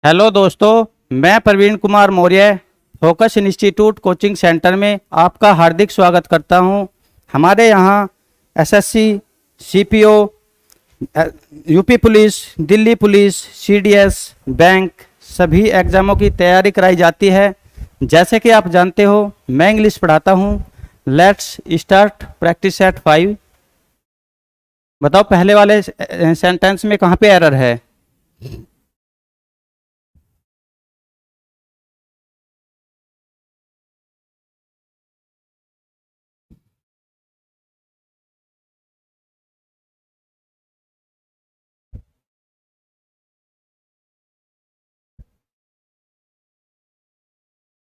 Hello दोस्तों, मैं Praveen Kumar Maurya focus institute coaching centre में आपका हार्दिक स्वागत करता हूं। हमारे यहां SSC, CPO, UP police, Delhi police, CDS, bank सभी एग्जामों की तैयारी कराई जाती है। जैसे कि आप जानते हो, मैं इंग्लिश पढ़ाता हूं। Let's start practice eight 5। बताओ पहले वाले सेंटेंस में कहाँ पे एरर है?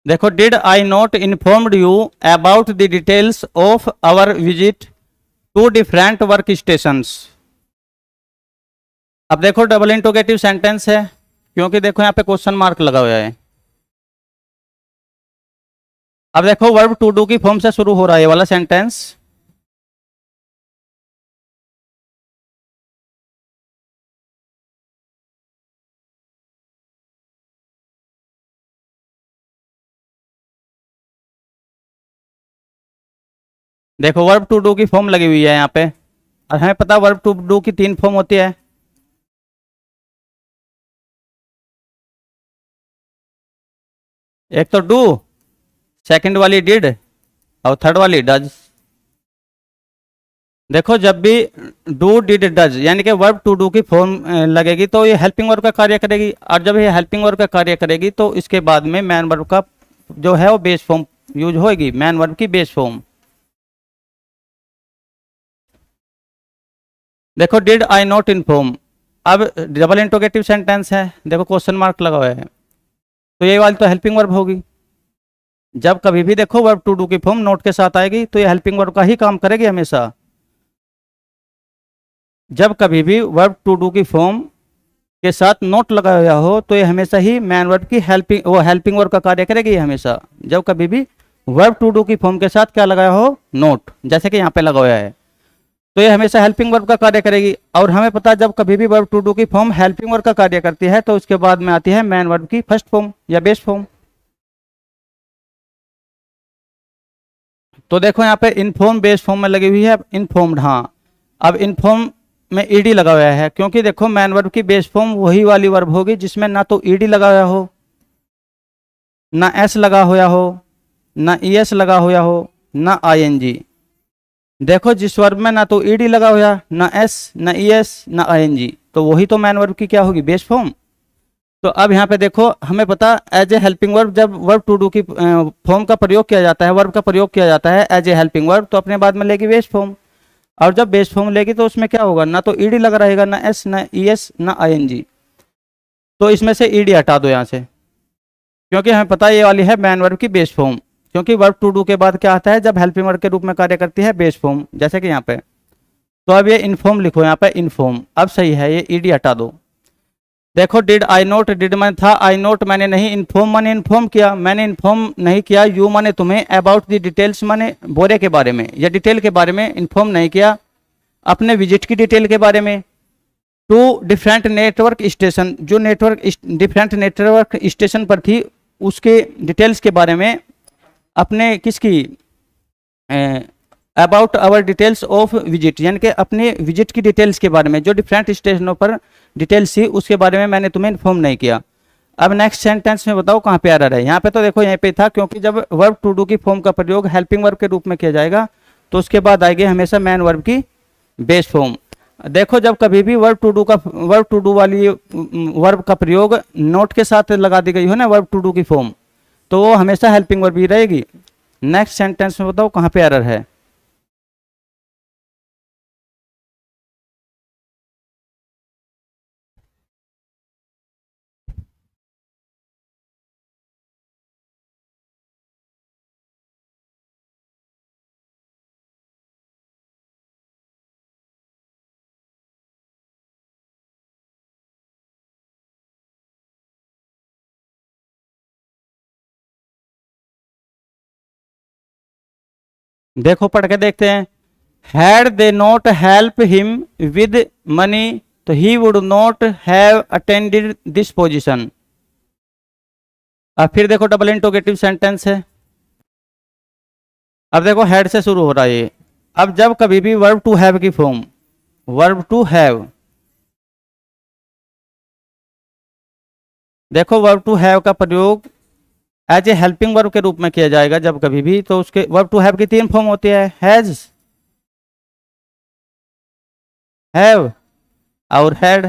देखो, did I not informed you about the details of our visit to different work stations. अब देखो, डबल इंटरोगेटिव सेंटेंस है क्योंकि देखो यहाँ पे क्वेश्चन मार्क लगा हुआ है। अब देखो, वर्ब टू डू की फॉर्म से शुरू हो रहा है ये वाला सेंटेंस। देखो, वर्ब टू डू की फॉर्म लगी हुई है यहाँ पे, और हमें पता वर्ब टू डू की 3 फॉर्म होती है। एक तो डू, सेकंड वाली डिड, और थर्ड वाली डज। देखो, जब भी डू डिड डज यानी कि वर्ब टू डू की फॉर्म लगेगी तो ये हेल्पिंग वर्ब का कार्य करेगी, और जब ये हेल्पिंग वर्ब का कार्य करेगी तो इसके बाद में मैन वर्ब का जो है वो बेस फॉर्म यूज होगी, मैन वर्ब की बेस फॉर्म। देखो, डिड आई नॉट इन्फॉर्म, अब डबल इंटरोगेटिव सेंटेंस है, देखो क्वेश्चन मार्क लगा हुआ है, तो ये वाली तो हेल्पिंग वर्ब होगी। जब कभी भी देखो वर्ब टू डू की फॉर्म नोट के साथ आएगी तो ये हेल्पिंग वर्ब का ही काम करेगी हमेशा। जब कभी भी वर्ब टू डू की फॉर्म के साथ नोट लगा हुआ हो तो ये हमेशा ही मैन वर्ब की हेल्पिंग वर्ब का कार्य करेगी हमेशा। जब कभी भी वर्ब टू डू की फॉर्म के साथ क्या लगाया हो, नोट, जैसे कि यहाँ पे लगा हुआ है, तो ये हमेशा हेल्पिंग वर्ब का कार्य करेगी। और हमें पता है जब कभी भी वर्ब टू डू की फॉर्म हेल्पिंग वर्ब का कार्य करती है तो उसके बाद में आती है मैन वर्ब की फर्स्ट फॉर्म या बेस फॉर्म। तो देखो यहाँ पे इनफॉर्म बेस फॉर्म में लगी हुई है इनफॉर्म्ड। हाँ, अब इनफॉर्म में ईडी लगा हुआ है क्योंकि देखो मैन वर्ब की बेस फॉर्म वही वाली वर्ब होगी जिसमें ना तो ईडी लगा हुआ हो, ना एस लगा हुआ हो, ना ईएस लगा हुआ हो, ना आईएनजी। देखो, जिस वर्ब में ना तो ईडी लगा हुआ, ना एस, ना ईएस, ना आईएनजी, तो वही तो मैन वर्ब की क्या होगी, बेस फॉर्म। तो अब यहाँ पे देखो, हमें पता एज ए हेल्पिंग वर्ब जब वर्ब टू डू की फॉर्म का प्रयोग किया जाता है, वर्ब का प्रयोग किया जाता है एज ए हेल्पिंग वर्ब, तो अपने बाद में लेगी बेस फॉर्म। और जब बेस फॉर्म लेगी तो उसमें क्या होगा, ना तो ईडी लगा रहेगा, ना एस, ना ईएस, ना आईएनजी। तो इसमें से ईडी हटा दो यहाँ से, क्योंकि हमें पता है ये वाली है मैन वर्ब की बेस फॉर्म। क्योंकि वर्ब टू डू के बाद क्या आता है, जब हेल्पिंग वर्ब के रूप में कार्य करती है, बेस फॉर्म, जैसे कि यहाँ पे। तो अब ये इनफॉर्म लिखो यहाँ पे, इनफॉर्म। अब सही है, ये ईडी हटा दो। देखो, डिड आई नोट, डिड मैंने था, आई नोट मैंने नहीं, इन्फॉर्म मैंने इन्फॉर्म किया, मैंने इन्फॉर्म नहीं किया, यू मैंने तुम्हें, अबाउट द डिटेल्स मैंने बोरे के बारे में या डिटेल के बारे में इन्फॉर्म नहीं किया, अपने विजिट की डिटेल के बारे में। टू डिफरेंट नेटवर्क स्टेशन, जो नेटवर्क डिफरेंट नेटवर्क स्टेशन पर थी उसके डिटेल्स के बारे में, अपने किसकी, about our details of visit यानी कि अपने विजिट की डिटेल्स के बारे में, जो डिफरेंट स्टेशनों पर डिटेल्स थी उसके बारे में मैंने तुम्हें इन्फॉर्म नहीं किया। अब नेक्स्ट सेंटेंस में बताओ कहाँ पे एरर है। यहाँ पे तो देखो यहीं पे था, क्योंकि जब वर्ब टू डू की फॉर्म का प्रयोग हेल्पिंग वर्ब के रूप में किया जाएगा तो उसके बाद आएगी हमेशा मैन वर्ब की बेस फॉर्म। देखो, जब कभी भी वर्ब टू डू वाली वर्ब का प्रयोग नोट के साथ लगा दी गई हो ना वर्ब टू डू की फॉर्म, तो वो हमेशा हेल्पिंग वर्ब ही रहेगी। नेक्स्ट सेंटेंस में बताओ कहाँ पे एरर है। देखो, पढ़ के देखते हैं। Had they not help him with money तो he would not have attended this position. अब फिर देखो डबल इंटरोगेटिव सेंटेंस है। अब देखो हेड से शुरू हो रहा है ये। अब जब कभी भी वर्ब टू हैव की फॉर्म, वर्ब टू हैव, देखो वर्ब टू हैव का प्रयोग एज ए हेल्पिंग वर्ब के रूप में किया जाएगा जब कभी भी, तो उसके वर्ब टू हैव की तीन फॉर्म होती है, हैज, हैव और हैड।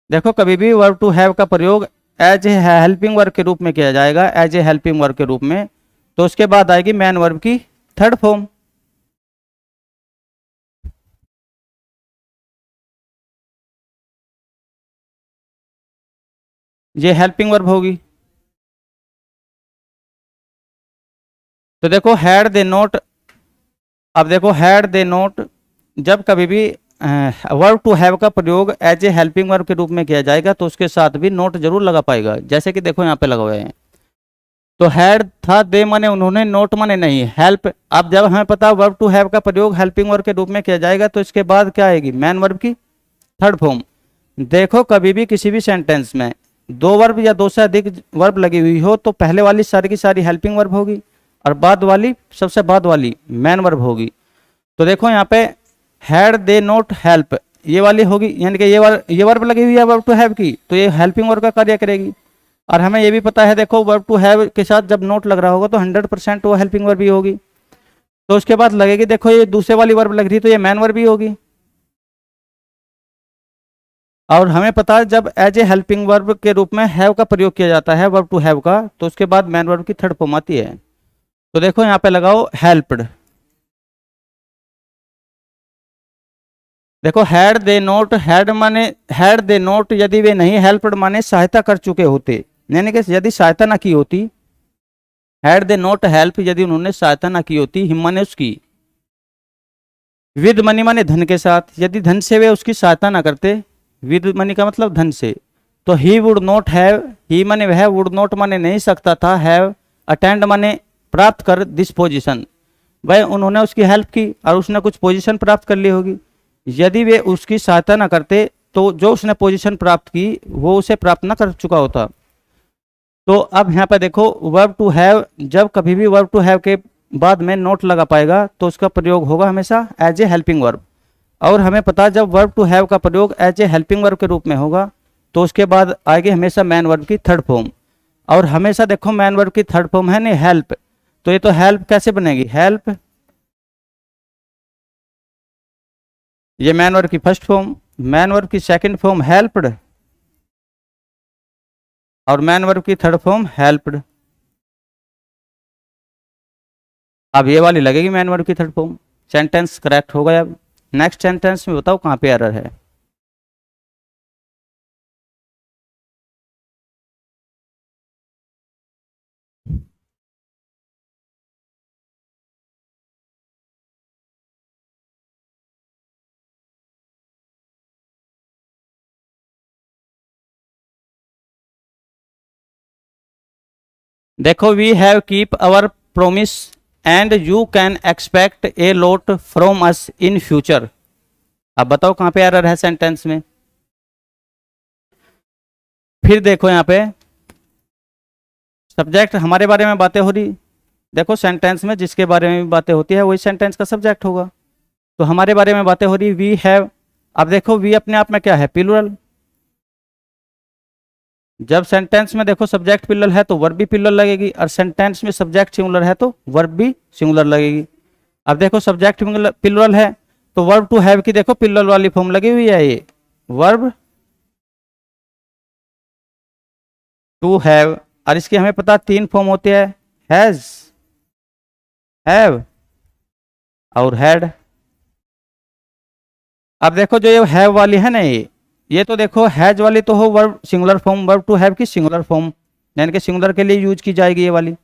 देखो कभी भी वर्ब टू हैव का प्रयोग एज ए हेल्पिंग वर्ब के रूप में किया जाएगा, एज ए हेल्पिंग वर्ब के रूप में, तो उसके बाद आएगी मेन वर्ब की थर्ड फॉर्म। ये हेल्पिंग वर्ब होगी। तो देखो हैड दे नोट, अब देखो हैड दे नोट जब कभी भी वर्ब टू हैव का प्रयोग एज ए हेल्पिंग वर्ब के रूप में किया जाएगा तो उसके साथ भी नोट जरूर लगा पाएगा, जैसे कि देखो यहाँ पे लगा हुआ है। तो हैड था, दे माने उन्होंने, नोट माने नहीं, हेल्प। अब जब हमें पता वर्ब टू हैव का प्रयोग हेल्पिंग वर्ब के रूप में किया जाएगा तो इसके बाद क्या आएगी, मेन वर्ब की थर्ड फॉर्म। देखो कभी भी किसी भी सेंटेंस में दो वर्ब या दो से अधिक वर्ब लगी हुई हो तो पहले वाली सारी की सारी हेल्पिंग वर्ब होगी और बाद वाली, सबसे बाद वाली मेन वर्ब होगी। तो देखो यहाँ पे हैड दे नोट हेल्प, ये वाली होगी, यानी कि ये वर्ब लगी हुई है वर्ब टू हैव की, तो ये हेल्पिंग वर्ब का कार्य करेगी। और हमें ये भी पता है देखो वर्ब टू हैव के साथ जब नोट लग रहा होगा तो 100% वो हेल्पिंग वर्ब भी होगी। तो उसके बाद लगेगी, देखो ये दूसरे वाली वर्ब लग रही तो ये मेन वर्ब भी होगी। और हमें पता है जब एज ए हेल्पिंग वर्ब के रूप में हैव का प्रयोग किया जाता है वर्ब टू हैव का, तो उसके बाद मेन वर्ब की थर्ड फॉर्म आती है। तो देखो यहाँ पे लगाओ हेल्प्ड। देखो हैड दे नोट, हैड माने, हैड दे नोट यदि वे नहीं हेल्प्ड माने सहायता कर चुके होते, यानी कि यदि सहायता ना की होती, हैड दे नोट हेल्प यदि उन्होंने सहायता ना की होती, हिम माने उसकी, विद मनी माने धन के साथ, यदि धन से वे उसकी सहायता ना करते, विद मनी का मतलब धन से, तो ही वुड नॉट हैव, ही माने वह, वुड नॉट माने नहीं सकता था, हैव अटेंड माने प्राप्त कर दिस पोजीशन, वह उन्होंने उसकी हेल्प की और उसने कुछ पोजीशन प्राप्त कर ली होगी। यदि वे उसकी सहायता ना करते तो जो उसने पोजीशन प्राप्त की वो उसे प्राप्त ना कर चुका होता। तो अब यहाँ पर देखो वर्ब टू हैव, जब कभी भी वर्ब टू हैव के बाद में नोट लगा पाएगा तो उसका प्रयोग होगा हमेशा एज ए हेल्पिंग वर्ब। और हमें पता है जब वर्ब टू हैव का प्रयोग एज ए हेल्पिंग वर्ब के रूप में होगा तो उसके बाद आएगी हमेशा मैन वर्ब की थर्ड फॉर्म। और हमेशा देखो मैन वर्ब की थर्ड फॉर्म है नहीं हेल्प, तो ये तो हेल्प कैसे बनेगी, हेल्प, ये मैन वर्ब की फर्स्ट फॉर्म, मैन वर्ब की सेकंड फॉर्म हेल्प्ड और मैन वर्ब की थर्ड फॉर्म हेल्प्ड। अब ये वाली लगेगी मैन वर्ब की थर्ड फॉर्म। सेंटेंस करेक्ट हो गया। अब नेक्स्ट सेंटेंस में बताओ कहाँ पे एरर है। देखो we have keep our promise and you can expect a lot from us in future. अब बताओ कहाँ पे एरर है सेंटेंस में। फिर देखो यहाँ पे सब्जेक्ट हमारे बारे में बातें हो रही, देखो सेंटेंस में जिसके बारे में बातें होती है वही सेंटेंस का सब्जेक्ट होगा। तो हमारे बारे में बातें हो रही वी हैव। अब देखो वी अपने आप में क्या है, प्लूरल। जब सेंटेंस में देखो सब्जेक्ट प्लूरल है तो वर्ब भी प्लूरल लगेगी और सेंटेंस में सब्जेक्ट सिंगुलर है तो वर्ब भी सिंगुलर लगेगी। अब देखो सब्जेक्ट प्लूरल है तो वर्ब टू हैव की देखो प्लूरल वाली फॉर्म लगी हुई है, ये वर्ब टू हैव। और इसकी हमें पता तीन फॉर्म होते हैं, हैज, हैव और हैड। अब देखो जो ये हैव वाली है ना, ये तो देखो हैज वाली तो हो verb singular form, verb to have की सिंगुलर फॉर्म, यानी कि सिंगुलर के लिए यूज की जाएगी ये वाली।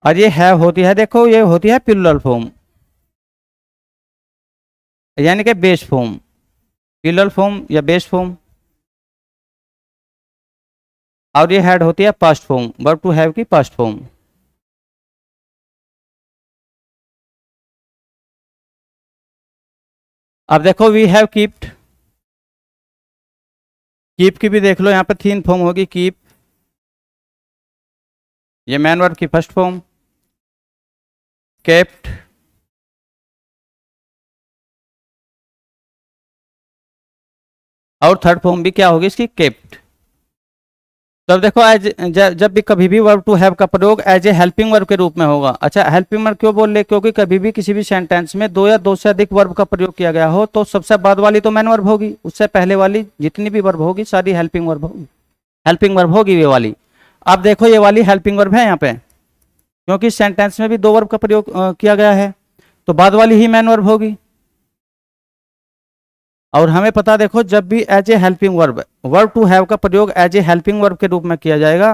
और ये हैव होती है देखो, ये होती है प्लूरल फॉर्म, यानी कि बेस फॉर्म, प्लूरल फॉर्म या बेस फॉर्म। और ये हैड होती है past form, verb to have की पास्ट फॉर्म। अब देखो वी हैव कीप्ड, कीप की भी देख लो, यहाँ पे 3 फॉर्म होगी कीप, ये मैन वर्ब की फर्स्ट फॉर्म, केप्ट, और थर्ड फॉर्म भी क्या होगी इसकी, केप्ट। तब देखो एज, जब भी कभी भी वर्ब टू हैव का प्रयोग एज ए हेल्पिंग वर्ब के रूप में होगा। अच्छा, हेल्पिंग वर्ब क्यों बोल रहे, क्योंकि कभी भी किसी भी सेंटेंस में 2 या 2 से अधिक वर्ब का प्रयोग किया गया हो तो सबसे बाद वाली तो मैन वर्ब होगी, उससे पहले वाली जितनी भी वर्ब होगी सारी हेल्पिंग वर्ब होगी, हेल्पिंग वर्ब होगी ये वाली। अब देखो ये वाली हेल्पिंग वर्ब है यहाँ पे, क्योंकि सेंटेंस में भी 2 वर्ब का प्रयोग किया गया है, तो बाद वाली ही मैन वर्ब होगी। और हमें पता देखो, जब भी as a helping verb, verb to have का प्रयोग एज ए हेल्पिंग वर्ब के रूप में किया जाएगा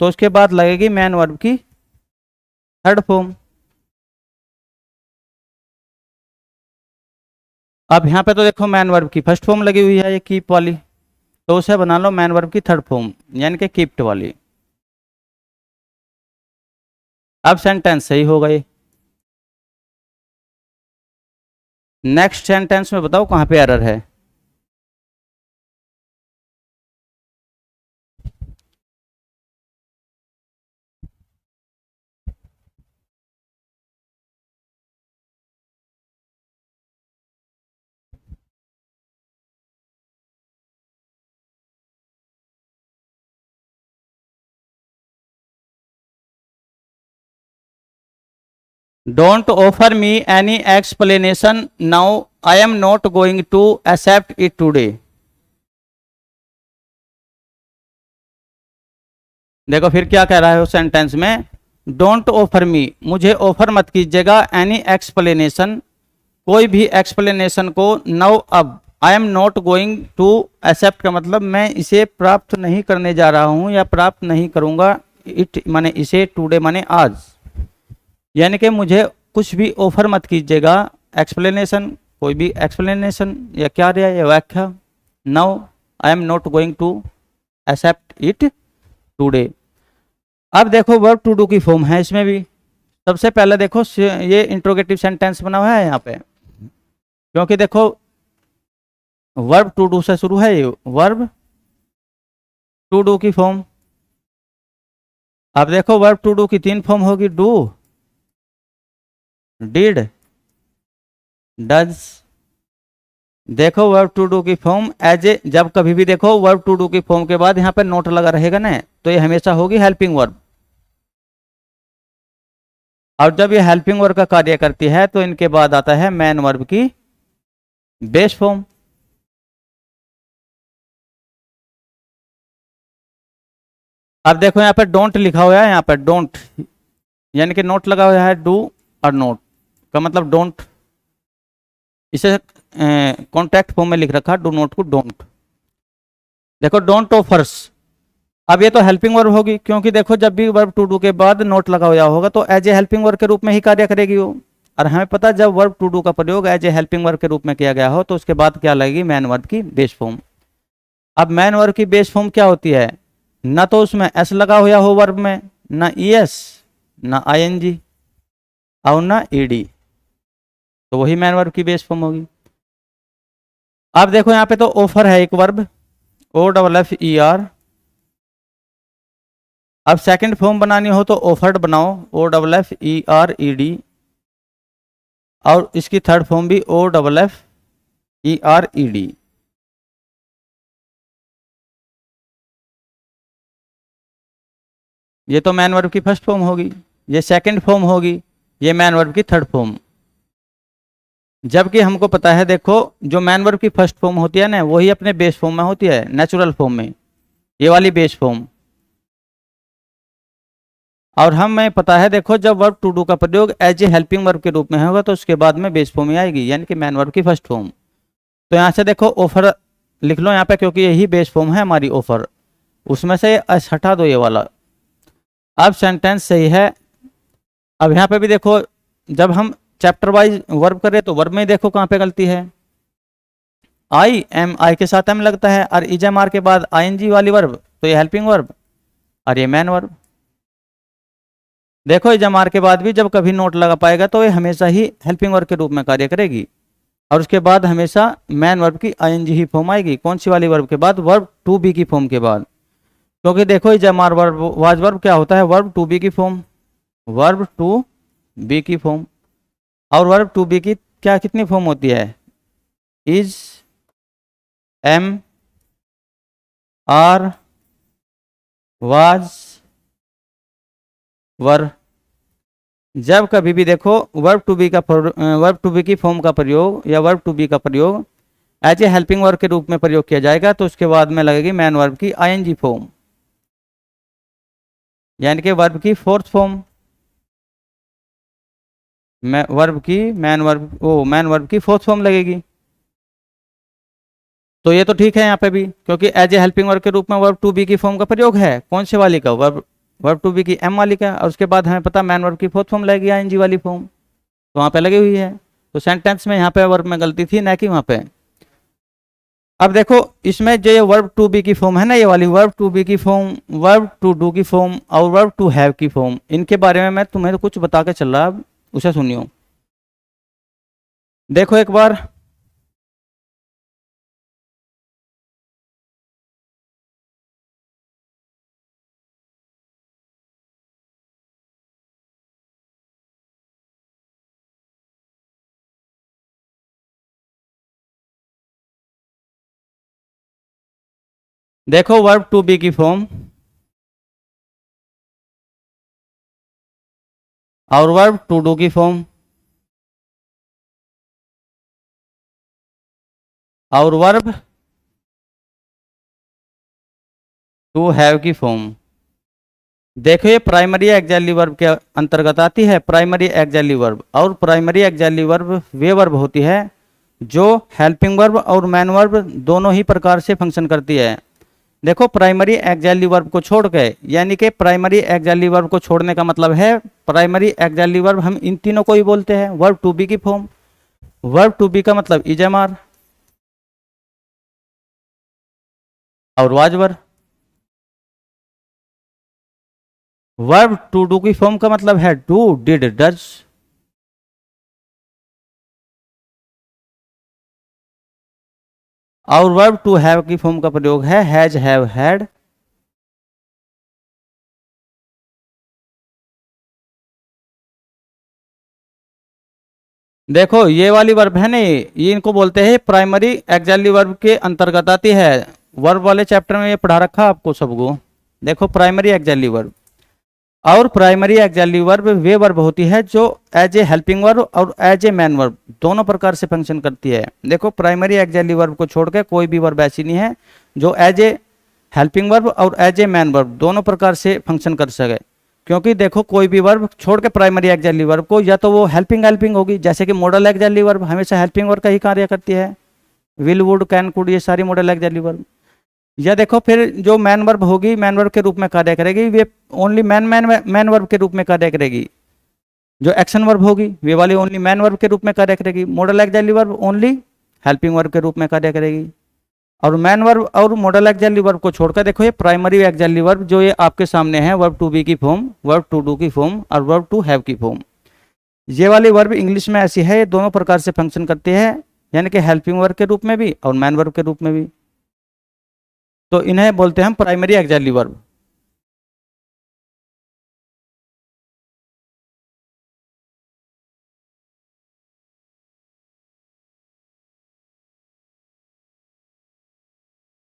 तो उसके बाद लगेगी मैन वर्ब की थर्ड फॉर्म। अब यहाँ पे तो देखो मैन वर्ब की फर्स्ट फॉर्म लगी हुई है ये कीप वाली, तो उसे बना लो मैन वर्ब की थर्ड फॉर्म यानी कि कीप्ड वाली। अब सेंटेंस सही हो गए। नेक्स्ट सेंटेंस में बताओ कहाँ पे एरर है। Don't offer me any explanation now, I am not going to accept it today. देखो फिर क्या कह रहा है उस सेंटेंस में, डोंट ऑफर मी, मुझे ऑफर मत कीजिएगा, एनी एक्सप्लेनेशन, कोई भी एक्सप्लेनेशन को, नाउ अब, I am not going to accept का मतलब मैं इसे प्राप्त नहीं करने जा रहा हूं या प्राप्त नहीं करूंगा, इट माने इसे, टुडे माने आज, यानी कि मुझे कुछ भी ऑफर मत कीजिएगा, एक्सप्लेनेशन, कोई भी एक्सप्लेनेशन या क्या रहा है व्याख्या, now I am not going to accept it today. अब देखो वर्ब टू डू की फॉर्म है इसमें भी। सबसे पहले देखो ये इंट्रोगेटिव सेंटेंस बना हुआ है यहाँ पे, क्योंकि देखो वर्ब टू डू से शुरू है ये वर्ब टू डू की फॉर्म। अब देखो वर्ब टू डू की 3 फॉर्म होगी, डू, डिड, डज। देखो वर्ब टू डू की फॉर्म एज ए, जब कभी भी देखो वर्ब टू डू की फॉर्म के बाद यहाँ पे नोट लगा रहेगा ना, तो ये हमेशा होगी हेल्पिंग वर्ब। और जब ये हेल्पिंग वर्ब का कार्य करती है तो इनके बाद आता है मैन वर्ब की बेस फॉर्म। अब देखो यहाँ पे डोंट लिखा हुआ है, यहाँ पे डोंट यानी कि नोट लगा हुआ है, डू और नोट का मतलब डोंट, इसे कॉन्टैक्ट फॉर्म में लिख रखा, डू नोट को डोंट। देखो डोंट ऑफर्स, अब ये तो हेल्पिंग वर्ब होगी, क्योंकि देखो जब भी वर्ब टू डू के बाद नोट लगा हुआ होगा तो एज ए हेल्पिंग वर्ब के रूप में ही कार्य करेगी वो। और हमें पता जब वर्ब टू डू का प्रयोग एज ए हेल्पिंग वर्ब के रूप में किया गया हो तो उसके बाद क्या लगेगी, मैन वर्ब की बेस फॉर्म। अब मैन वर्ब की बेस फॉर्म क्या होती है, ना तो उसमें एस लगा हुआ हो वर्ब में, ना ईएस, ना आईएनजी और ना ईडी, तो वही मैन वर्ब की बेस फॉर्म होगी। अब देखो यहाँ पे तो ऑफर है एक verb, O double F E R. अब सेकंड फॉर्म बनानी हो तो ऑफर्ड बनाओ, O double F E R E D, और इसकी थर्ड फॉर्म भी O double F E R E D. ये तो मैन वर्ब की फर्स्ट फॉर्म होगी, ये सेकंड फॉर्म होगी, ये मैन वर्ब की थर्ड फॉर्म। जबकि हमको पता है देखो जो मैन वर्ब की फर्स्ट फॉर्म होती है ना वही अपने बेस फॉर्म में होती है, नेचुरल फॉर्म में, ये वाली बेस फॉर्म। और हमें पता है देखो जब वर्ब टू डू का प्रयोग एज ए हेल्पिंग वर्ब के रूप में होगा तो उसके बाद में बेस फॉर्म ही आएगी, यानी कि मैन वर्ब की फर्स्ट फॉर्म। तो यहाँ से देखो ऑफर लिख लो यहाँ पे, क्योंकि यही बेस फॉर्म है हमारी ऑफर, उसमें से एस हटा दो ये वाला। अब सेंटेंस सही है। अब यहाँ पे भी देखो जब हम चैप्टर वाइज वर्ब करें तो वर्ब में देखो कहाँ पे गलती है, आई एम, आई के साथ एम लगता है, और इज एम आर के बाद आईएनजी वाली वर्ब, तो ये हेल्पिंग वर्ब और ये मैन वर्ब। देखो इज एम आर के बाद भी जब कभी नोट लगा पाएगा तो ये हमेशा ही हेल्पिंग वर्ब के रूप में कार्य करेगी। और उसके बाद हमेशा मैन वर्ब की आईएनजी ही फॉर्म आएगी। कौन सी वाली वर्ब के बाद? वर्ब टू बी की फॉर्म के बाद। क्योंकि देखो ये जमार वर्ब वाज वर्ब क्या होता है? वर्ब टू बी की फॉर्म, वर्ब टू बी की फॉर्म। और वर्ब टू बी की क्या कितनी फॉर्म होती है? इज, एम, आर, वाज, वर। जब कभी भी देखो वर्ब टू बी का वर्ब टू बी की फॉर्म का प्रयोग या वर्ब टू बी का प्रयोग एज ए हेल्पिंग वर्ब के रूप में प्रयोग किया जाएगा तो उसके बाद में लगेगी मैन वर्ब की आईएनजी फॉर्म, यानी कि वर्ब की फोर्थ फॉर्म। वर्ब की मैन वर्ब की फोर्थ फॉर्म लगेगी। तो ये तो ठीक है यहाँ पे भी, क्योंकि एज ए हेल्पिंग वर्ब के रूप में वर्ब टू बी की फॉर्म का प्रयोग है। कौन से वाली का? वर्ब वर्ब टू बी की एम वाली का। और उसके बाद हमें पता मैन वर्ब की फोर्थ फॉर्म लगेगी आईएनजी वाली फॉर्म, तो वहाँ पे लगी हुई है। तो सेंटेंस में यहाँ पे वर्ब में गलती थी, ना कि वहाँ पे। अब देखो इसमें जो ये वर्ब टू बी की फॉर्म है ना, ये वाली वर्ब टू बी की फॉर्म, वर्ब टू डू की फॉर्म और वर्ब टू हैव की फॉर्म, इनके बारे में मैं तुम्हें कुछ बता के चल रहा, अब उसे सुनियो। देखो एक बार, देखो वर्ब टू बी की फॉर्म और वर्ब टू डू की फॉर्म और वर्ब टू हैव की फॉर्म। देखो ये प्राइमरी एक्सैक्टली वर्ब के अंतर्गत आती है, प्राइमरी एक्सैक्टली वर्ब। और प्राइमरी एक्सैक्टली वर्ब वे वर्ब होती है जो हेल्पिंग वर्ब और मैन वर्ब दोनों ही प्रकार से फंक्शन करती है। देखो प्राइमरी एक्सैक्टली वर्ब को छोड़ के, यानी कि प्राइमरी एक्सैक्टली वर्ब को छोड़ने का मतलब है प्राइमरी एक्सैक्टली वर्ब हम इन तीनों को ही बोलते हैं। वर्ब टू बी की फॉर्म, वर्ब टू बी का मतलब इजमार और वाजवर। वर्ब टू डू की फॉर्म का मतलब है डू, डिड, डज। और वर्ब टू हैव की फॉर्म का प्रयोग है हैज, हैव, हैड। देखो ये वाली वर्ब है ना, ये इनको बोलते हैं प्राइमरी एक्सैक्टली वर्ब के अंतर्गत आती है। वर्ब वाले चैप्टर में ये पढ़ा रखा आपको सबको। देखो प्राइमरी एक्सैक्टली वर्ब और प्राइमरी एक्सैक्टली वर्ब वे वर्ब होती है जो एज ए हेल्पिंग वर्ब और एज ए मैन वर्ब दोनों प्रकार से फंक्शन करती है। देखो प्राइमरी एक्सैक्टली वर्ब को छोड़ के कोई भी वर्ब ऐसी नहीं है जो एज ए हेल्पिंग वर्ब और एज ए मैन वर्ब दोनों प्रकार से फंक्शन कर सके। क्योंकि देखो कोई भी वर्ब छोड़ के प्राइमरी एक्सैक्टली वर्ब को, या तो वो हेल्पिंग हेल्पिंग होगी, जैसे कि मॉडल एक्सैक्टली वर्ब हमेशा हेल्पिंग वर्ब का ही कार्य करती है, विल, वुड, कैन, कुड, ये सारी मॉडल एक्सैक्टली वर्ब। या देखो फिर जो मैन वर्ब होगी मैन वर्ब के रूप में कार्य करेगी, वे ओनली मैन वर्ब के रूप में कार्य करेगी। जो एक्शन वर्ब होगी वे वाली ओनली मैन वर्ब के रूप में कार्य करेगी। Model exactly verb only helping verb के रूप में कार्य करेगी। और मैन वर्ब और मॉडल एक्सैक्टली वर्ब को छोड़कर देखो ये प्राइमरी एक्सैक्टली वर्ब जो ये आपके सामने है, वर्ब टू बी की फॉर्म, वर्ब टू डू की फॉर्म और वर्ब टू हैव की फॉर्म। ये वाली वर्ब इंग्लिश में ऐसी है, ये दोनों प्रकार से फंक्शन करती है, यानी कि हेल्पिंग वर्ब के रूप में भी और मैन वर्ब के रूप में भी। तो इन्हें बोलते हैं हम प्राइमरी एक्सैक्टली वर्ब।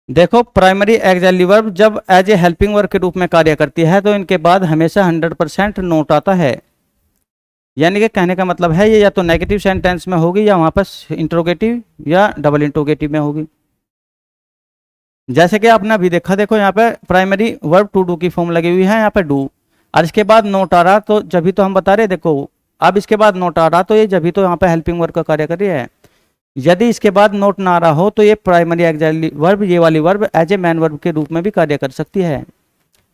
देखो प्राइमरी एक्सैक्टली वर्ब जब एज ए हेल्पिंग वर्ब के रूप में कार्य करती है तो इनके बाद हमेशा 100% नोट आता है। यानी कि कहने का मतलब है ये या तो नेगेटिव सेंटेंस में होगी या वहां पर इंट्रोगेटिव या डबल इंट्रोगेटिव में होगी। जैसे कि आपने अभी देखा, देखो यहाँ पे प्राइमरी वर्ब टू डू की फॉर्म लगी हुई है, यहाँ पे डू और इसके बाद नोट आ रहा, तो जब भी तो हम बता रहे देखो अब इसके बाद नोट आ रहा तो ये जब भी तो यहाँ पे हेल्पिंग वर्ब का कार्य कर रही है। यदि इसके बाद नोट ना आ रहा हो तो ये प्राइमरी एक्सैक्टली वर्ब, ये वाली verb as a main verb के रूप में भी कार्य कर सकती है।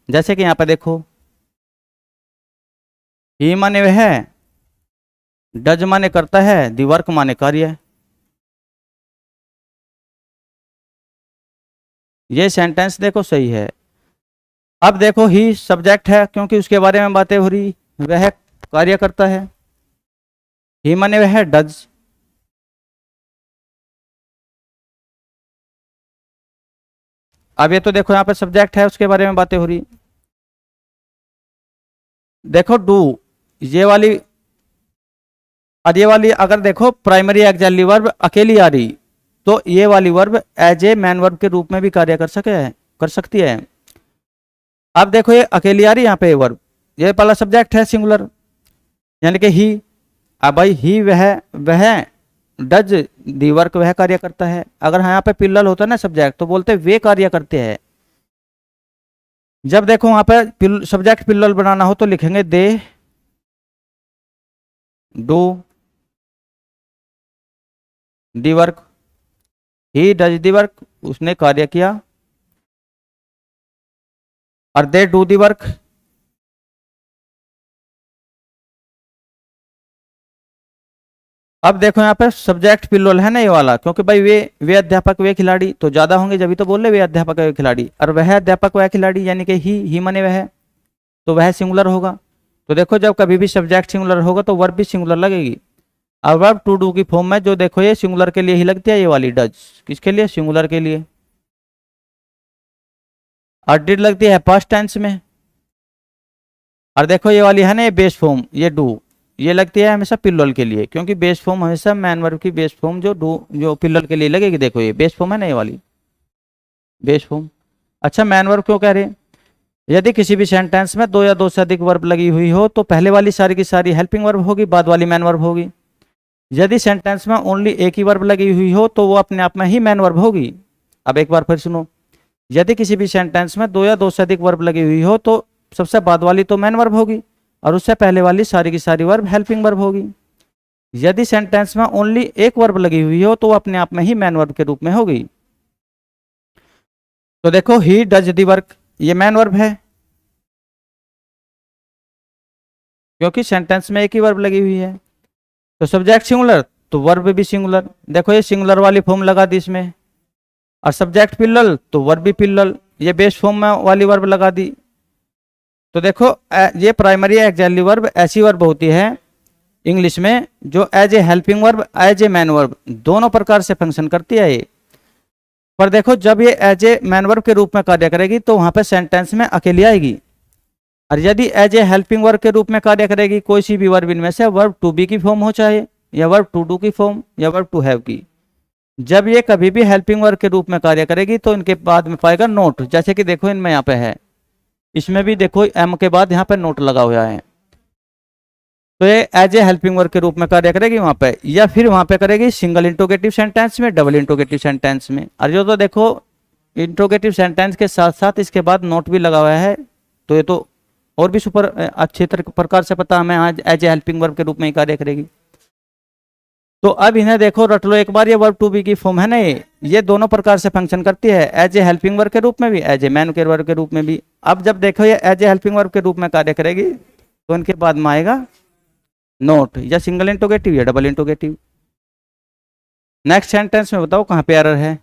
जैसे कि यहाँ पे देखो ही माने वह है, डज माने करता है, दी वर्क माने कार्य। ये सेंटेंस देखो सही है। अब देखो ही सब्जेक्ट है क्योंकि उसके बारे में बातें हो रही, वह कार्य करता है। ही माने वह है डज, अब ये तो देखो यहाँ पे सब्जेक्ट है, उसके बारे में बातें हो रही। देखो डू, ये वाली और ये वाली अगर देखो प्राइमरी एक्सिलरी वर्ब अकेली आ रही तो ये वाली verb as a main verb के रूप में भी कार्य कर सकती है। अब देखो ये अकेली आ रही यहाँ पे वर्ब, ये पहला सब्जेक्ट है सिंगुलर यानी कि ही। अब भाई ही वह डज दी वर्क वह कार्य करता है। अगर यहाँ पे पिल्लल होता है ना सब्जेक्ट तो बोलते वे कार्य करते हैं। जब देखो वहां पे सब्जेक्ट पिल्लल बनाना हो तो लिखेंगे they do the work, he does the work उसने कार्य किया, और दे डू दी वर्क अब देखो यहाँ पे सब्जेक्ट पिल्लोल है ना ये वाला, क्योंकि भाई वे अध्यापक वे खिलाड़ी तो ज्यादा होंगे, जब भी तो बोल रहे वे अध्यापक वे खिलाड़ी, और वह अध्यापक वह खिलाड़ी यानी कि ही मने वह, तो वह सिंगुलर होगा। तो देखो जब कभी भी सब्जेक्ट सिंगुलर होगा तो वर्ब भी सिंगुलर लगेगी। अब वर्ब टू डू की फॉर्म में जो देखो ये सिंगुलर के लिए ही लगती है, ये वाली डज किसके लिए, सिंगुलर के लिए। और डिड लगती है पास्ट टेंस में। और देखो ये वाली है ना ये बेस फॉर्म, ये डू ये लगती है हमेशा पिल्लल के लिए, क्योंकि बेस फॉर्म हमेशा मैन वर्ब की बेस फॉर्म जो पिल्लल के लिए लगेगी। देखो ये बेस फॉर्म है ना ये वाली बेस फॉर्म। अच्छा मैन वर्ब क्यों कह रहे हैं, यदि किसी भी सेंटेंस में दो या दो से अधिक वर्ब लगी हुई हो तो पहले वाली सारी की सारी हेल्पिंग वर्ब होगी, बाद वाली मैन वर्ब होगी। यदि सेंटेंस में ओनली एक ही वर्ब लगी हुई हो तो वो अपने आप में ही मैन वर्ब होगी। अब एक बार फिर सुनो, यदि किसी भी सेंटेंस में दो या दो से अधिक वर्ब लगी हुई हो तो सबसे बाद वाली तो मैन वर्ब होगी और उससे पहले वाली सारी की सारी वर्ब हेल्पिंग वर्ब होगी। यदि सेंटेंस में ओनली एक वर्ब लगी हुई हो तो वो अपने आप में ही मैन वर्ब के रूप में होगी। तो देखो ही डज दी वर्क ये मैन वर्ब है, क्योंकि सेंटेंस में एक ही वर्ब लगी हुई है। तो सब्जेक्ट सिंगुलर तो वर्ब भी सिंगुलर, देखो ये सिंगुलर वाली फॉर्म लगा दी इसमें। और सब्जेक्ट पिल्लल तो वर्ब भी पिल्लल, ये बेस फॉर्म में वाली वर्ब लगा दी। तो देखो ये प्राइमरी एक्सिलरी वर्ब ऐसी वर्ब होती है इंग्लिश में जो as a helping verb as a main verb दोनों प्रकार से फंक्शन करती है ये। पर देखो जब ये एज ए मैन वर्ब के रूप में कार्य करेगी तो वहां पे सेंटेंस में अकेली आएगी, और यदि एज ए हेल्पिंग वर्ब के रूप में कार्य करेगी कोई सी भी वर्ब इनमें से, वर्ब टू बी की फॉर्म हो चाहे या वर्ब टू डू की फॉर्म या वर्ब टू हैव की, जब ये कभी भी हेल्पिंग वर्ब के रूप में कार्य करेगी तो इनके बाद में पाएगा नोट। जैसे कि देखो इनमें यहाँ पे है, इसमें भी देखो एम के बाद यहाँ पे नोट लगा हुआ है, तो ये एज ए हेल्पिंग वर्ब के रूप में कार्य करेगी वहां पे, या फिर वहां पे करेगी सिंगल इंट्रोगेटिव सेंटेंस में, डबल इंट्रोगेटिव सेंटेंस में। और जो तो देखो इंट्रोगेटिव सेंटेंस के साथ साथ इसके बाद नोट भी लगा हुआ है, तो ये तो और भी सुपर अच्छे प्रकार से पता हमें आज एज ए हेल्पिंग वर्ब के रूप में ही कार्य करेगी। तो अब इन्हें देखो रट लो एक बार, ये वर्ब टू बी की फॉर्म है ना ये दोनों प्रकार से फंक्शन करती है, एज ए हेल्पिंग वर्ब के रूप में भी, एज ए मैन के वर्ब के रूप में भी। अब जब देखो ये एज ए हेल्पिंग वर्ब के रूप में कार्य करेगी तो इनके बाद में आएगा नोट, या सिंगल इंट्रोगेटिव या डबल इंट्रोगेटिव। नेक्स्ट सेंटेंस में बताओ कहाँ पे एरर है।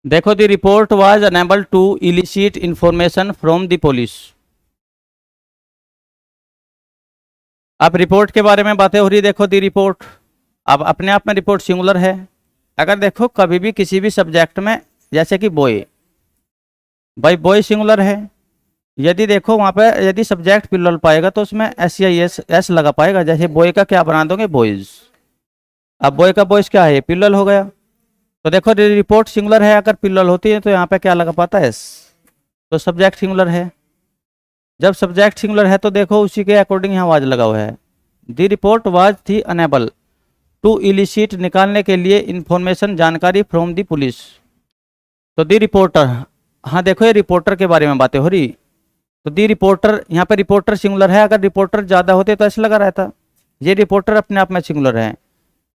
देखो the report was unable to elicit information from the police. अब रिपोर्ट के बारे में बातें हो रही, देखो दी रिपोर्ट, अब अपने आप में रिपोर्ट सिंगुलर है। अगर देखो कभी भी किसी भी सब्जेक्ट में, जैसे कि बॉय, भाई बॉय सिंगुलर है, यदि देखो वहां पे यदि सब्जेक्ट पिल्लल पाएगा तो उसमें एस लगा पाएगा, जैसे बॉय का क्या बना दोगे बॉयज। अब बॉय का बॉयज क्या है, पिल्लल हो गया। तो देखो रिपोर्ट सिंगुलर है, अगर पिल्लल होती है तो यहाँ पे क्या लगा पाता है एस, तो सब्जेक्ट सिंगुलर है। जब सब्जेक्ट सिंगुलर है तो देखो उसी के अकॉर्डिंग यहाँ वाज लगा हुआ है। दी रिपोर्ट वाज थी अनेबल टू इलिसिट निकालने के लिए इंफॉर्मेशन जानकारी फ्रॉम दी पुलिस। तो दी रिपोर्टर, हाँ देखो ये रिपोर्टर के बारे में बातें हो रही, तो दी रिपोर्टर यहाँ पे रिपोर्टर सिंगुलर है, अगर रिपोर्टर ज्यादा होते तो ऐसे लगा रहता, ये रिपोर्टर अपने आप में सिंगुलर है।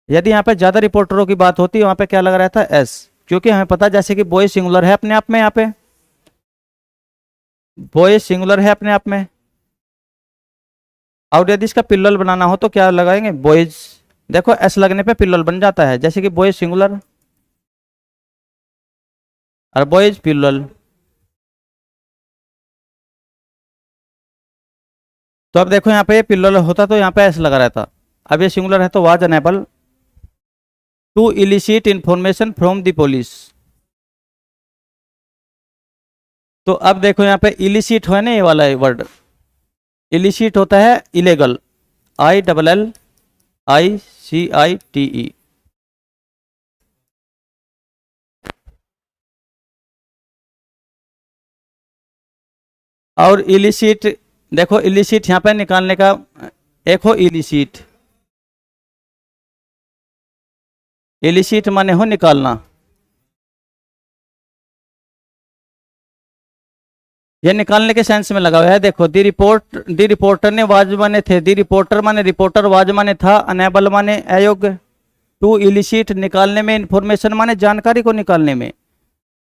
यदि यहाँ पे ज्यादा रिपोर्टरों की बात होती है वहां पे क्या लगा रहता है एस, क्योंकि हमें पता जैसे कि बॉय सिंगुलर है अपने आप में, यहाँ पे बॉय सिंगुलर है अपने आप में, और यदि इसका पिल्लल बनाना हो तो क्या लगाएंगे, बॉयज। देखो एस लगने पे पिल्लल बन जाता है, जैसे कि बॉयज सिंगुलर और बॉयज पिल्लल। तो अब देखो यहाँ पे ये पिल्लल होता तो यहाँ पे एस लगा रहता, अब ये सिंगुलर है तो was unable to elicit information from the police. तो अब देखो यहाँ पे इलिसिट है ना, ये वाला वर्ड इलिसिट होता है इलेगल, ILLICITE। और इलिसिट, देखो इलिसिट यहाँ पे निकालने का एक हो इलिसिट, इलिसिट माने हो निकालना, ये निकालने के सेंस में लगा हुआ है। देखो दी रिपोर्टर ने वाज माने थे, दी रिपोर्टर माने रिपोर्टर, वाज माने था, अनेबल माने अयोग्य, टू इलिसिट निकालने में, इंफॉर्मेशन माने जानकारी को निकालने में,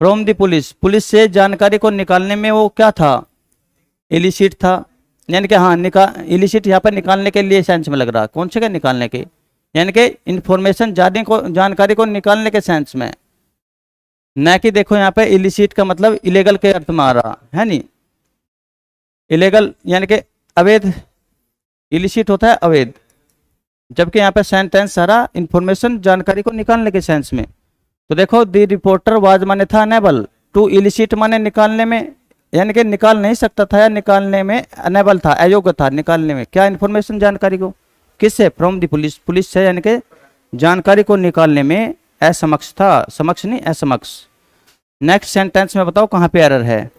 फ्रॉम द पुलिस पुलिस से जानकारी को निकालने में वो क्या था, इलिसिट था। यानी कि हाँ इलिसिट यहाँ पर निकालने के लिए सेंस में लग रहा, कौन से का निकालने के, यानी कि इंफॉर्मेशन जानकारी को निकालने के सेंस में, न कि देखो यहाँ पे इलिसिट का मतलब इलेगल के अर्थ में आ रहा है नहीं, इलेगल यानी कि अवैध, इलिसिट होता है अवैध, जबकि यहाँ पे सेंटेंस सारा इंफॉर्मेशन जानकारी को निकालने के सेंस में। तो देखो दी रिपोर्टर वाज माने था अनेबल टू इलिसिट माने निकालने में, यानी कि निकाल नहीं सकता था या निकालने में अनेबल था, अयोग्य था निकालने में क्या, इन्फॉर्मेशन जानकारी को, किससे, फ्रॉम दी पुलिस पुलिस से, यानी कि जानकारी को निकालने में असमक्ष था, समक्ष नहीं असमक्ष। नेक्स्ट सेंटेंस में बताओ कहाँ पे एरर है।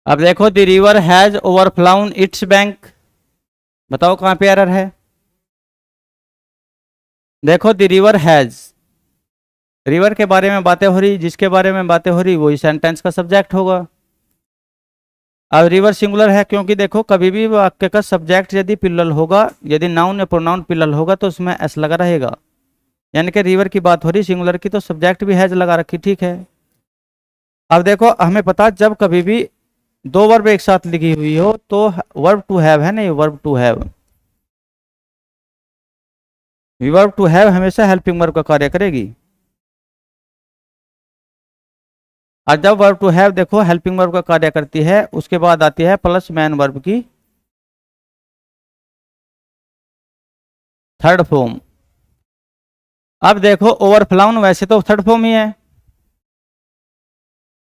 अब देखो the river has overflown its bank, बताओ कहाँ पे एरर है। देखो द रिवर हैज, रिवर के बारे में बातें हो रही, जिसके बारे में बातें हो रही वही सेंटेंस का सब्जेक्ट होगा। अब रिवर सिंगुलर है क्योंकि देखो कभी भी वाक्य का सब्जेक्ट यदि पिल्लल होगा, यदि नाउन या प्रोनाउन पिल्लल होगा तो उसमें एस लगा रहेगा, यानी कि रिवर की बात हो रही सिंगुलर की तो सब्जेक्ट भी हैज लगा रखी, ठीक है। अब देखो हमें पता जब कभी भी दो वर्ब एक साथ लिखी हुई हो तो वर्ब टू हैव है नहीं, verb to have, verb to have हमेशा हेल्पिंग वर्ब का कार्य करेगी। और जब वर्ब टू हैव देखो हेल्पिंग वर्ब का कार्य करती है उसके बाद आती है प्लस मैन वर्ब की थर्ड फॉर्म। अब देखो ओवरफ्लाउन वैसे तो थर्ड फॉर्म ही है,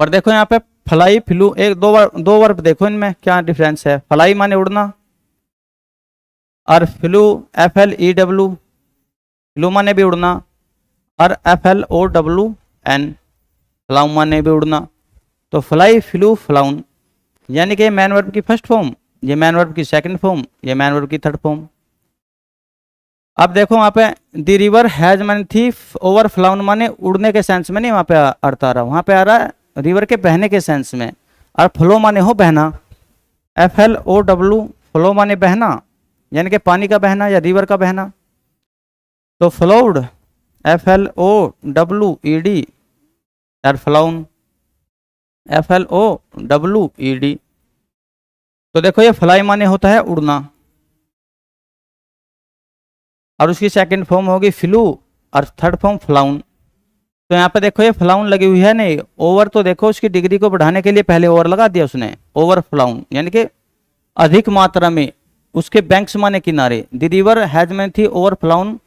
पर देखो यहाँ पे फ्लाई फ्लू, एक दो वर्ब देखो इनमें क्या डिफरेंस है। फ्लाई माने उड़ना और फ्लू FLEW, फ्लू माने भी उड़ना, और FLOWN फ्लाउन माने भी उड़ना। तो फ्लाई फ्लू फ्लाउन यानी कि मैन वर्ब की फर्स्ट फॉर्म, ये मैन वर्ब की सेकंड फॉर्म, ये मैन वर्ब की थर्ड फॉर्म। अब देखो वहाँ पे द रिवर हैज माने थी, ओवरफ्लाउन माने उड़ने के सेंस में नहीं वहाँ पे अर्थ आ रहा, वहाँ पे आ रहा है रिवर के बहने के सेंस में, और फ्लो माने हो बहना, FLOW फ्लो माने बहना, यानी कि पानी का बहना या रिवर का बहना। तो फ्लोड FLOWED और फ्लाउन FLOWED। तो देखो ये फ्लाई माने होता है उड़ना, और उसकी सेकंड फॉर्म होगी फ्लू और थर्ड फॉर्म फ्लाउन। तो यहाँ पे देखो ये फ्लाउन लगी हुई है नहीं, ओवर तो देखो उसकी डिग्री को बढ़ाने के लिए पहले ओवर लगा दिया उसने, ओवर फ्लाउन यानी कि अधिक मात्रा में, उसके बैंक्स माने किनारे, द रिवर हैज में थी ओवर फ्लाउन,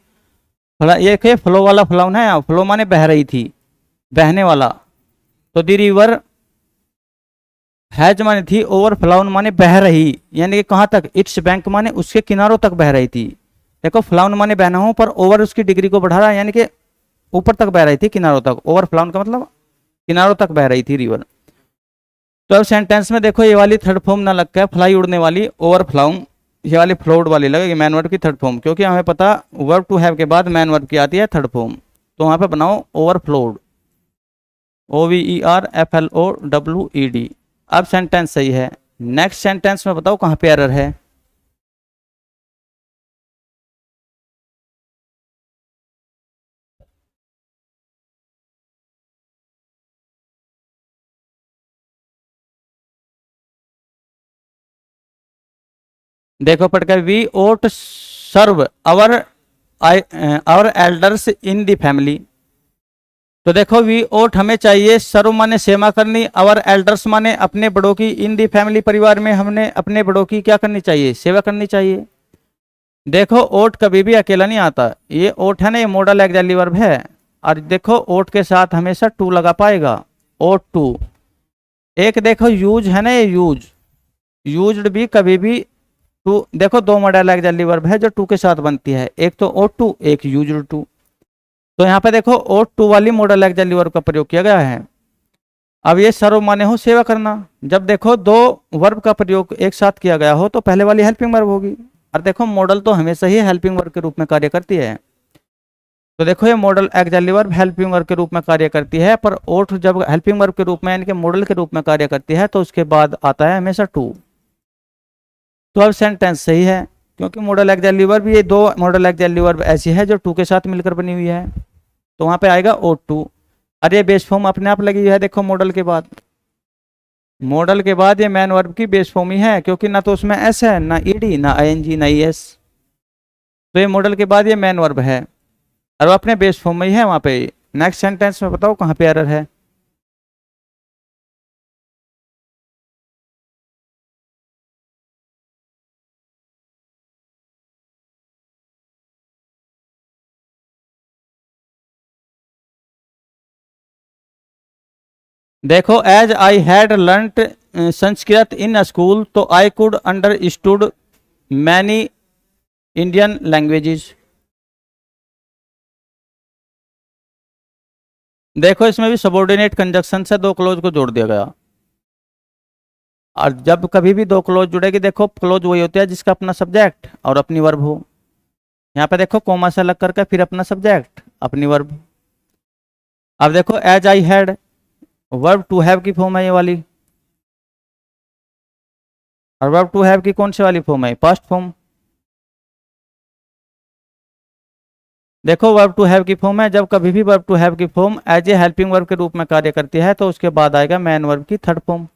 ये फ्लो वाला फ्लाउन है, फ्लो माने बह रही थी, बहने वाला। तो द रिवर हैज माने थी, ओवर फ्लाउन माने बह रही, यानी कि कहाँ तक, इट्स बैंक माने उसके किनारों तक बह रही थी। देखो फ्लाउन माने बहना हूं, पर ओवर उसकी डिग्री को बढ़ा रहा है, यानी कि ऊपर तक बह रही थी, किनारों तक। ओवर फ्लाउन का मतलब किनारों तक बह रही थी रिवर। तो अब सेंटेंस में देखो, ये वाली थर्ड फॉर्म ना लग के फ्लाई उड़ने वाली, ओवर फ्लाउन, ये वाली फ्लोड वाली लगेगी मैन वर्ब की थर्ड फॉर्म, क्योंकि हमें पता वर्ब टू हैव के बाद मैन वर्ब की आती है थर्ड फॉर्म। तो वहां पे बनाओ ओवरफ्लोड, OVERFLOWED। अब सेंटेंस सही है। नेक्स्ट सेंटेंस में बताओ कहां पे एरर है। देखो पढ़कर, we ought serve our elders in the family. तो देखो, वी ओट हमें चाहिए, सर्व माने सेवा करनी, आवर एल्डर्स माने अपने बड़ों की, इन दी फैमिली परिवार में हमने अपने बड़ों की क्या करनी चाहिए, सेवा करनी चाहिए। देखो ओट कभी भी अकेला नहीं आता, ये ओट है ना, ये मॉडल एक्सिलरी वर्ब है। और देखो ओट के साथ हमेशा टू लगा पाएगा, ओट टू। एक देखो यूज है ना, ये यूज्ड भी कभी भी टू। देखो दो मॉडल एक्सिलरी वर्ब है जो टू के साथ बनती है, एक तो ओट टू, एक यूज्ड टू। तो यहाँ पे देखो ओट टू वाली मॉडल एक्सिलरी वर्ब का प्रयोग किया गया है। अब ये सर्व माने हो सेवा करना, जब देखो दो वर्ब का प्रयोग एक साथ किया गया हो तो पहले वाली हेल्पिंग वर्ब होगी। और देखो मॉडल तो हमेशा ही हेल्पिंग वर्ब के रूप में कार्य करती है। तो देखो ये modal auxiliary verb helping verb के रूप में कार्य करती है, पर ओट जब हेल्पिंग वर्ब के रूप में यानी कि मॉडल के रूप में कार्य करती है तो उसके बाद आता है हमेशा टू। तो अब सेंटेंस सही है, क्योंकि मॉडल एक्सिलरी वर्ब, ये दो मॉडल एक्सिलरी वर्ब ऐसी है जो टू के साथ मिलकर बनी हुई है। तो वहां पे आएगा ओट टू। अरे बेस फॉर्म अपने आप लगी हुई है, देखो मॉडल के बाद, मॉडल के बाद ये मैन वर्ब की बेस फॉर्म ही है, क्योंकि ना तो उसमें एस है, ना ईडी, ना आईएनजी, ना ईएस। तो ये मॉडल के बाद ये मैन वर्ब है और वो अपने बेस फॉर्म में ही है वहां पे। नेक्स्ट सेंटेंस में बताओ कहां पे एरर है। देखो, as I had learnt Sanskrit in school, तो I could understood many Indian languages. देखो इसमें भी सबोर्डिनेट कंजक्शन से दो क्लोज को जोड़ दिया गया। और जब कभी भी दो क्लोज जुड़ेगी, देखो क्लोज वही होती है जिसका अपना सब्जेक्ट और अपनी वर्ब हो। यहाँ पे देखो कोमा से अलग करके फिर अपना सब्जेक्ट अपनी वर्ब। अब देखो as I had, verb to have की फॉर्म है ये वाली, और वर्ब टू हैव की कौन सी वाली फॉर्म है, पास्ट फॉर्म। देखो वर्ब टू हैव की फॉर्म है, जब कभी भी वर्ब टू हैव की form as a helping verb के रूप में कार्य करती है तो उसके बाद आएगा मैन वर्ब की थर्ड फॉर्म।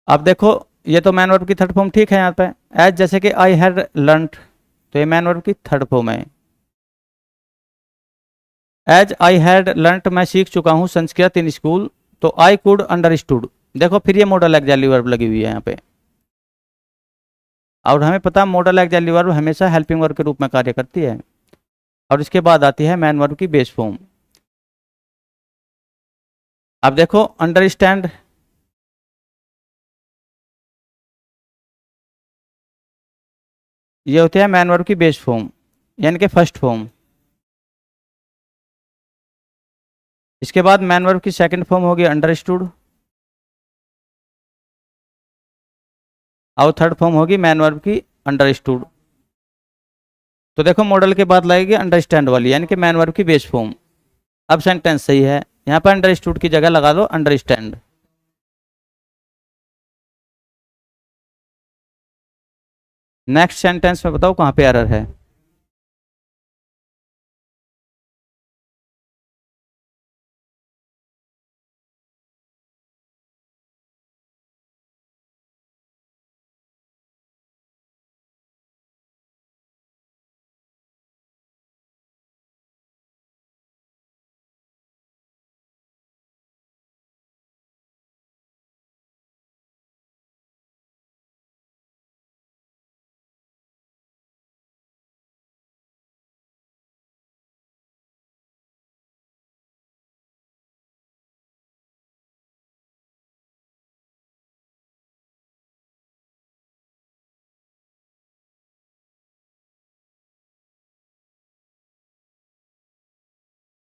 अब देखो ये तो मैन वर्ब की थर्ड फॉर्म ठीक है यहाँ पे, एज जैसे कि आई हैड लर्नड, तो ये मैन वर्ब की थर्ड फॉर्म है। एज आई हैड लर्नट, मैं सीख चुका हूँ संस्कृत इन स्कूल, तो आई कुड अंडरस्टूड। देखो फिर ये मॉडल एक्सिलरी वर्ब लगी हुई है यहाँ पे। और हमें पता मॉडल एक्सिलरी वर्ब हमेशा हेल्पिंग वर्ब के रूप में कार्य करती है, और इसके बाद आती है मैन वर्ब की बेस फॉर्म। अब देखो अंडरस्टैंड, ये होती है मैन वर्ब की बेस फॉर्म, यानी कि फर्स्ट फॉर्म। इसके बाद मैन वर्ब की सेकंड फॉर्म होगी अंडरस्टूड, और थर्ड फॉर्म होगी मैन वर्ब की अंडरस्टूड। तो देखो मॉडल के बाद लगेगी अंडरस्टैंड वाली, यानी कि मैन वर्ब की बेस फॉर्म। अब सेंटेंस सही है, यहाँ पर अंडरस्टूड की जगह लगा दो अंडरस्टैंड। नेक्स्ट सेंटेंस में बताओ कहाँ पे एरर है।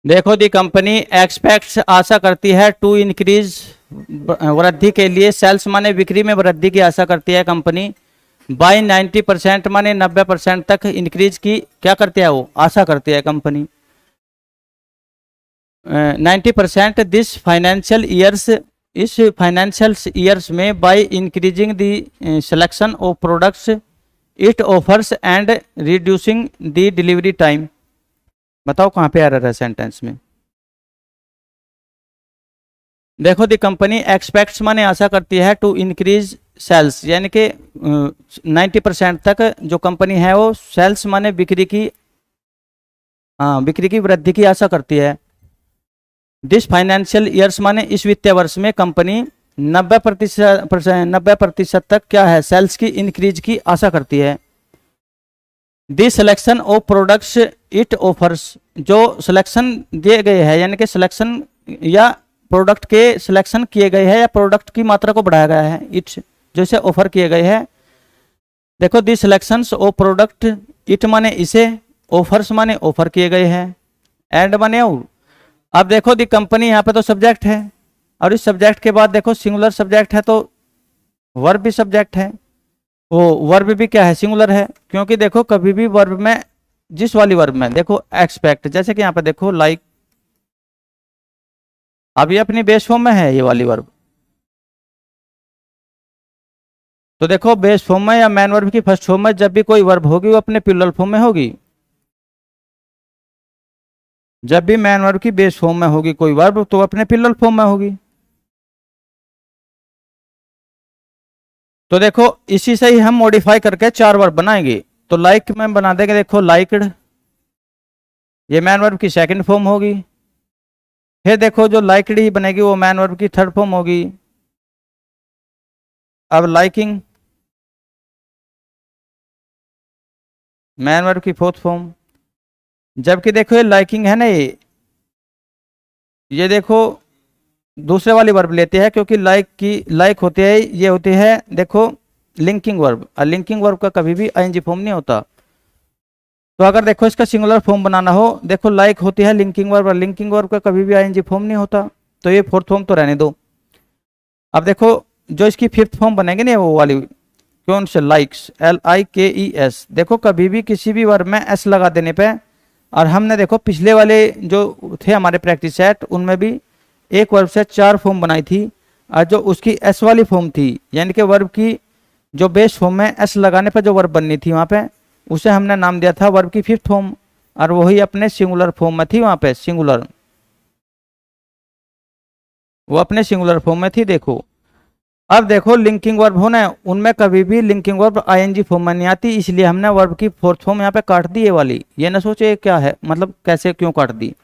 देखो दी कंपनी एक्सपेक्ट्स आशा करती है टू इंक्रीज वृद्धि के लिए, सेल्स माने बिक्री में वृद्धि की आशा करती है कंपनी, बाय 90% माने 90% तक इंक्रीज की क्या करती है वो आशा करती है कंपनी। 90% दिस फाइनेंशियल ईयर्स, इस फाइनेंशियल ईयर्स में by increasing the selection of products it offers and reducing the delivery time. बताओ कहाँ पे एरर है सेंटेंस में। देखो दी कंपनी एक्सपेक्ट्स माने आशा करती है टू इंक्रीज सेल्स, यानी कि 90% तक जो कंपनी है वो सेल्स माने बिक्री की, बिक्री की वृद्धि की आशा करती है। दिस फाइनेंशियल ईयर्स माने इस वित्तीय वर्ष में कंपनी 90% तक क्या है सेल्स की इंक्रीज की आशा करती है। The selection of products it offers, जो सिलेक्शन दिए गए हैं यानी कि सिलेक्शन या प्रोडक्ट के सिलेक्शन किए गए हैं या प्रोडक्ट की मात्रा को बढ़ाया गया है, इट जैसे ऑफर किए गए हैं। देखो दी सिलेक्शंस ऑफ प्रोडक्ट, इट माने इसे, ऑफर्स माने ऑफर किए गए हैं, एंड माने और। अब देखो दी कंपनी यहाँ पे तो सब्जेक्ट है और इस सब्जेक्ट के बाद देखो सिंगुलर सब्जेक्ट है तो वर्ब भी सब्जेक्ट है, वो वर्ब भी क्या है सिंगुलर है, क्योंकि देखो कभी भी वर्ब में जिस वाली वर्ब में देखो एक्सपेक्ट, जैसे कि यहाँ पे देखो लाइक, अब ये अपनी बेस फॉर्म में है ये वाली वर्ब, तो देखो बेस फॉर्म में या मैन वर्ब की फर्स्ट फॉर्म में जब भी कोई वर्ब होगी वो अपने प्लूरल फॉर्म में होगी। जब भी मैन वर्ब की बेस फॉर्म में होगी कोई वर्ब तो अपने प्लूरल फॉर्म में होगी। तो देखो इसी से ही हम मॉडिफाई करके 4 वर्ब बनाएंगे। तो लाइक में बना देंगे, देखो लाइक्ड, ये मैन वर्ब की सेकंड फॉर्म होगी। फिर देखो जो लाइक्ड ही बनेगी वो मैन वर्ब की थर्ड फॉर्म होगी। अब लाइकिंग मैन वर्ब की फोर्थ फॉर्म। जबकि देखो ये लाइकिंग है ना, ये देखो दूसरे वाली वर्ब लेते हैं क्योंकि लाइक की लाइक होते हैं, ये होते हैं देखो लिंकिंग वर्ब, और लिंकिंग वर्ब का कभी भी आईएनजी फॉर्म नहीं होता। तो अगर देखो इसका सिंगुलर फॉर्म बनाना हो, देखो लाइक होती है लिंकिंग वर्ब और लिंकिंग वर्ब का कभी भी आईएनजी फॉर्म नहीं होता, तो ये फोर्थ फॉर्म तो रहने दो। अब देखो जो इसकी फिफ्थ फॉर्म बनेगी ना वो वाली, कौन से लाइक्स, LIKES, देखो कभी भी किसी भी वर्ब में एस लगा देने पे, और हमने देखो पिछले वाले जो थे हमारे प्रैक्टिस सेट उनमें भी एक वर्ब से 4 फॉर्म बनाई थी, और जो उसकी एस वाली फॉर्म थी यानी कि वर्ब की जो बेस फॉर्म में एस लगाने पर जो वर्ब बननी थी वहाँ पे उसे हमने नाम दिया था वर्ब की फिफ्थ फॉर्म, और वही अपने सिंगुलर फॉर्म में थी, वहाँ पे सिंगुलर, वो अपने सिंगुलर फॉर्म में थी। देखो अब देखो लिंकिंग वर्ब होना है उनमें कभी भी लिंकिंग वर्ब आईएनजी फॉर्म में नहीं आती, इसलिए हमने वर्ब की फोर्थ फॉर्म यहाँ पे काट दी, ये वाली, ये ना सोचे क्या है मतलब कैसे क्यों काट दी।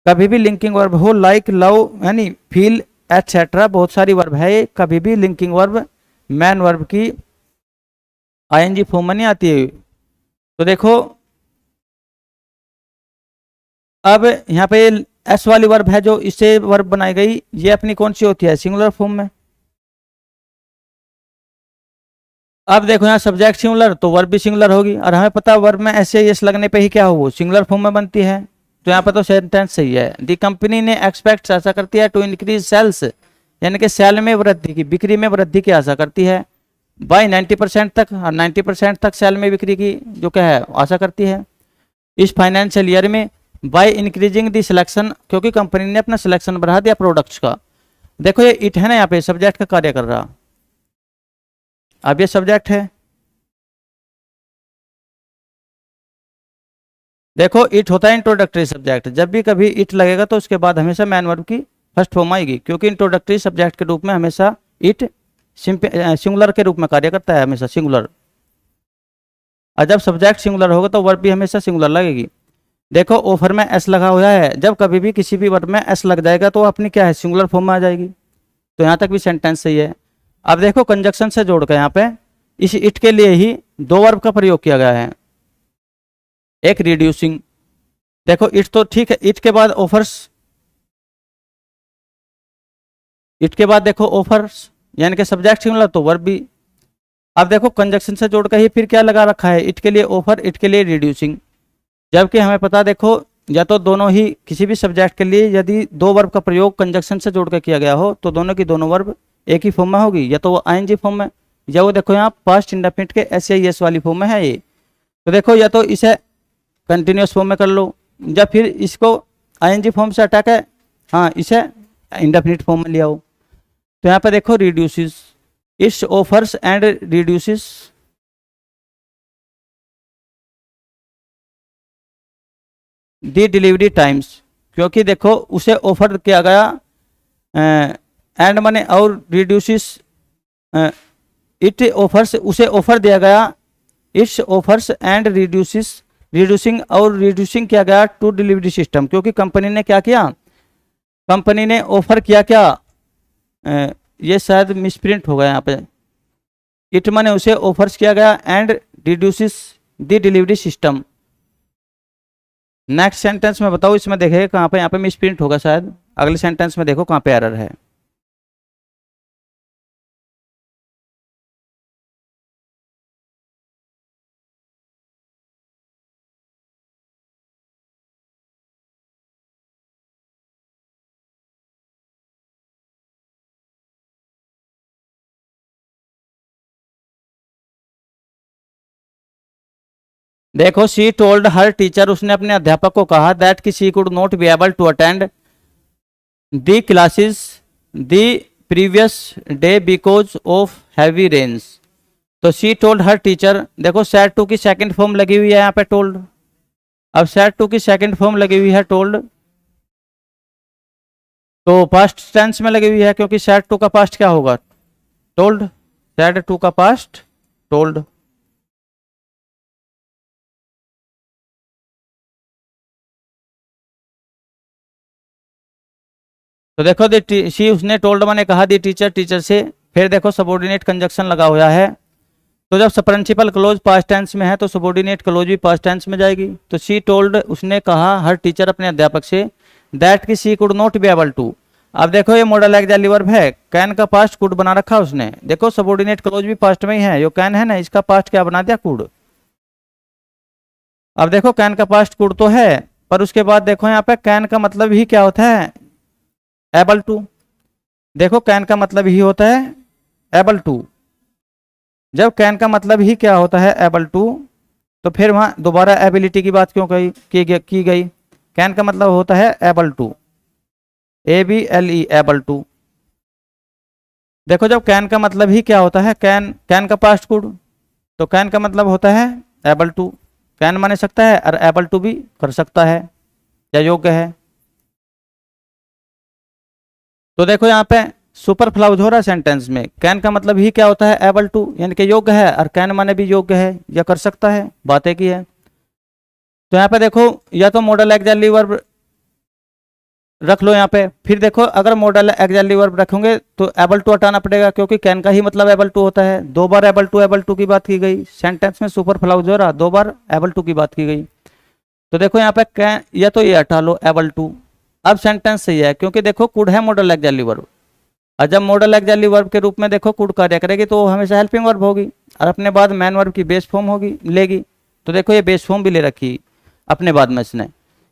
कभी भी लिंकिंग वर्ब हो लाइक लव यानी फील एटसेट्रा, बहुत सारी वर्ब है, कभी भी लिंकिंग वर्ब मैन वर्ब की आईएनजी फॉर्म में नहीं आती है। तो देखो अब यहाँ पे एस वाली वर्ब है जो इससे वर्ब बनाई गई, ये अपनी कौन सी होती है सिंगुलर फॉर्म में। अब देखो यहाँ सब्जेक्ट सिंगुलर तो वर्ब भी सिंगुलर होगी, और हमें पता वर्ब में ऐसे यस लगने पे ही क्या हो सिंगुलर फॉर्म में बनती है, तो यहाँ पर तो सेंटेंस सही है। दी कंपनी ने एक्सपेक्ट आशा करती है टू इंक्रीज सेल्स, यानी कि सेल में वृद्धि की, बिक्री में वृद्धि की आशा करती है, बाय 90% तक, और 90% तक सेल में बिक्री की जो क्या है आशा करती है इस फाइनेंशियल ईयर में, बाय इंक्रीजिंग दी सिलेक्शन, क्योंकि कंपनी ने अपना सिलेक्शन बढ़ा दिया प्रोडक्ट्स का। देखो ये इट है ना यहाँ पे सब्जेक्ट का कार्य कर रहा, अब ये सब्जेक्ट है, देखो इट होता है इंट्रोडक्टरी सब्जेक्ट, जब भी कभी इट लगेगा तो उसके बाद हमेशा मैन वर्ब की फर्स्ट फॉर्म आएगी, क्योंकि इंट्रोडक्टरी सब्जेक्ट के रूप में हमेशा इट सिंगुलर के रूप में कार्य करता है, हमेशा सिंगुलर, और जब सब्जेक्ट सिंगुलर होगा तो वर्ब भी हमेशा सिंगुलर लगेगी। देखो ऑफर में एस लगा हुआ है, जब कभी भी किसी भी वर्ब में एस लग जाएगा तो अपनी क्या है सिंगुलर फॉर्म में आ जाएगी, तो यहाँ तक भी सेंटेंस सही है। अब देखो कंजक्शन से जोड़कर यहाँ पे इस इट के लिए ही 2 वर्ब का प्रयोग किया गया है, एक रिड्यूसिंग, देखो इट तो ठीक है, इट के बाद ऑफर्स, इट के बाद देखो ऑफर्स यानी कि सब्जेक्ट सिंगुलर तो वर्ब भी। अब देखो कंजक्शन से जोड़कर ही फिर क्या लगा रखा है, इट के लिए ऑफर, इट के लिए रिड्यूसिंग, जबकि हमें पता देखो या तो दोनों ही किसी भी सब्जेक्ट के लिए यदि दो वर्ब का प्रयोग कंजक्शन से जोड़ के किया गया हो तो दोनों की दोनों वर्ब एक ही फॉर्म में होगी, या तो वो आईएनजी फॉर्म में, या वो देखो यहाँ पास्ट इंडेफिनिट के एस वाली फॉर्म में है ये। तो देखो या तो इसे कंटिन्यूस फॉर्म में कर लो, या फिर इसको आईएनजी फॉर्म से हटा के हाँ इसे इंडेफिनिट फॉर्म में ले आओ। तो यहाँ पे देखो reduces, it's offers and reduces the delivery times, क्योंकि देखो उसे ऑफर किया गया एंड माने और रिड्यूसेस इट ऑफर्स, उसे ऑफर दिया गया it's offers and reduces, reducing और रिड्यूसिंग किया गया टू डिलीवरी सिस्टम, क्योंकि कंपनी ने क्या किया, कंपनी ने ऑफर किया क्या, ये शायद मिसप्रिंट हो गया यहाँ पे, इट माने उसे ऑफर्स किया गया and reduces the delivery system. Next sentence में बताओ, इसमें देखेगा कहाँ पे, यहाँ पे मिसप्रिंट होगा शायद, अगले सेंटेंस में देखो कहाँ पे एरर है। देखो शी टोल्ड हर टीचर, उसने अपने अध्यापक को कहा दैट कि she could not be able to attend the classes the previous day because of heavy rains. तो शी टोल्ड हर टीचर, देखो सेड टू की सेकंड फॉर्म लगी हुई है यहाँ पे टोल्ड, अब सेड टू की सेकंड फॉर्म लगी हुई है टोल्ड, तो पास्ट टेंस में लगी हुई है, क्योंकि सेड टू का पास्ट क्या होगा, टोल्ड, सेड टू का पास्ट टोल्ड। तो देखो दी शी, उसने टोल्ड माने कहा, दी टीचर, टीचर से, फिर देखो सबऑर्डिनेट कंजक्शन लगा हुआ है, तो जब प्रिंसिपल क्लोज पास्ट टेंस में है तो सबऑर्डिनेट क्लोज भी पास्ट टेंस में जाएगी। तो शी टोल्ड, उसने कहा हर टीचर, अपने अध्यापक से, दैट कि she could not be able to. अब देखो ये मॉडल एक्सिलरी वर्ब है, कैन का पास्ट कुड बना रखा उसने, देखो सबऑर्डिनेट क्लोज भी पास्ट में ही है, यो कैन है ना, इसका पास्ट क्या बना दिया, कुड। अब देखो कैन का पास्ट कुड तो है, पर उसके बाद देखो यहाँ पे कैन का मतलब ही क्या होता है, एबल टू। देखो कैन का मतलब ही होता है एबल टू, जब कैन का मतलब ही क्या होता है, एबल टू, तो फिर वहां दोबारा एबिलिटी की बात क्यों की गई, कैन का मतलब होता है able to, ABLE, able to. देखो जब कैन का मतलब ही क्या होता है, कैन का पास्ट कुड, तो कैन का मतलब होता है एबल टू, कैन माने सकता है और एबल टू भी कर सकता है या योग्य है। तो देखो यहाँ पे सुपर फ्लाउज हो रहा है सेंटेंस में, कैन का मतलब ही क्या होता है, एबल टू, यानी कि योग्य है, और कैन माने भी योग्य है या कर सकता है, बातें की है। तो यहाँ पे देखो या तो मॉडल एक्सिलरी वर्ब रख लो यहाँ पे, फिर देखो अगर मॉडल एक्सिलरी वर्ब रखोगे तो एबल टू हटाना पड़ेगा, क्योंकि कैन का ही मतलब एबल टू होता है, दो बार एबल टू की बात की गई सेंटेंस में, सुपर फ्लाउज हो रहा, दो बार एबल टू की बात की गई। तो देखो यहाँ पे कैन, या तो ये हटा लो एबल टू, अब सेंटेंस सही है, क्योंकि देखो कुड है मॉडल एक्सिलरी वर्ब, और जब मॉडल एक्सिलरी वर्ब के रूप में देखो कुड कार्य करेगी तो हमेशा हेल्पिंग वर्ब होगी, और अपने बाद मैन वर्ब की बेस फॉर्म होगी लेगी। तो देखो ये बेस फॉर्म भी ले रखी अपने बाद में इसने,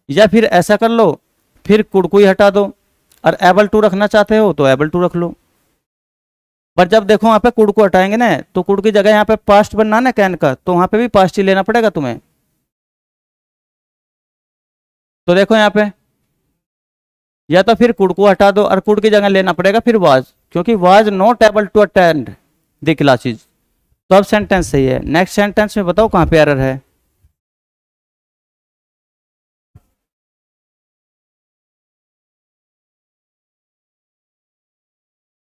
या फिर ऐसा कर लो, फिर कुड को ही हटा दो, और एबल टू रखना चाहते हो तो एबल टू रख लो। पर जब देखो वहां पे कुड को हटाएंगे ना, तो कुड की जगह यहाँ पे पास्ट बनना ना कैन का, तो वहां पे भी पास्ट ही लेना पड़ेगा तुम्हें। तो देखो यहाँ पे या तो फिर कुड को हटा दो और कुड की जगह लेना पड़ेगा फिर वाज, क्योंकि was not able to attend the classes. तो अब सेंटेंस सही है। नेक्स्ट सेंटेंस में बताओ कहां पे एरर है।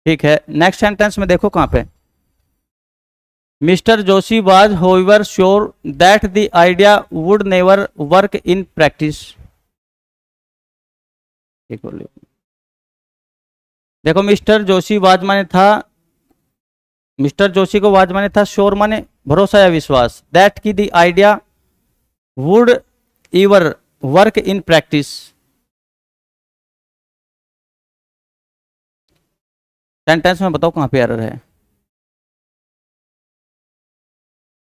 ठीक है, नेक्स्ट सेंटेंस में देखो कहां पे, mister Joshi was however sure that the idea would never work in practice. देखो मिस्टर जोशी वाज माने था, मिस्टर जोशी को वाज माने था, श्योर माने भरोसा या विश्वास, दैट की the idea would ever work in practice. Sentence में बताओ कहां पे एरर है।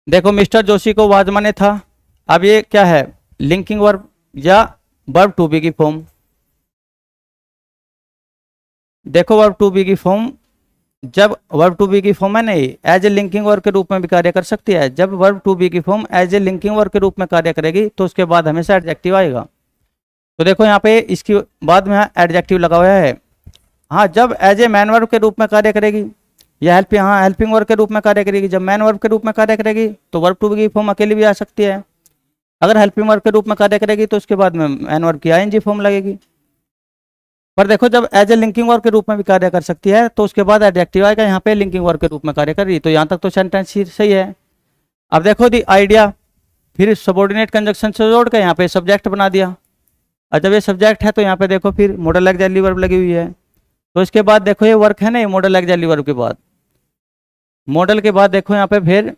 देखो मिस्टर जोशी को वाज माने था, अब ये क्या है, लिंकिंग वर्ब या वर्ब टू बी की फॉर्म। देखो वर्ब टू बी की फॉर्म, जब वर्ब टू बी की फॉर्म है नहीं एज ए लिंकिंग वर्ब के रूप में भी कार्य कर सकती है। जब वर्ब टू बी की form as a linking verb के रूप में कार्य करेगी तो उसके बाद हमेशा एडजेक्टिव आएगा। तो देखो यहाँ पे इसकी बाद में एडजेक्टिव लगा हुआ है। हाँ, जब एज ए मैन वर्ब के रूप में कार्य करेगी या हेल्पिंग वर्ब के रूप में कार्य करेगी। जब मैन वर्ब के रूप में कार्य करेगी तो वर्ब टू बी की फॉर्म अकेली भी आ सकती है। अगर हेल्पिंग वर्ब के रूप में कार्य करेगी तो उसके बाद में मैन वर्ब की आईएनजी फॉर्म लगेगी। पर देखो जब एज ए लिंकिंग वर्ब के रूप में भी कार्य कर सकती है तो उसके बाद एडजेक्टिव आएगा। यहाँ पे लिंकिंग वर्ब के रूप में कार्य कर रही है, तो यहाँ तक तो सेंटेंस ही सही है। अब देखो दी आइडिया, फिर सबॉर्डिनेट कंजक्शन से जोड़ के यहाँ पे सब्जेक्ट बना दिया। और जब ये सब्जेक्ट है तो यहाँ पे देखो फिर मॉडल ऑक्सिलरी वर्ब लगी हुई है। तो इसके बाद देखो ये वर्क है ना, ये मॉडल ऑक्सिलरी वर्ब के बाद, मॉडल के बाद देखो यहाँ पे फिर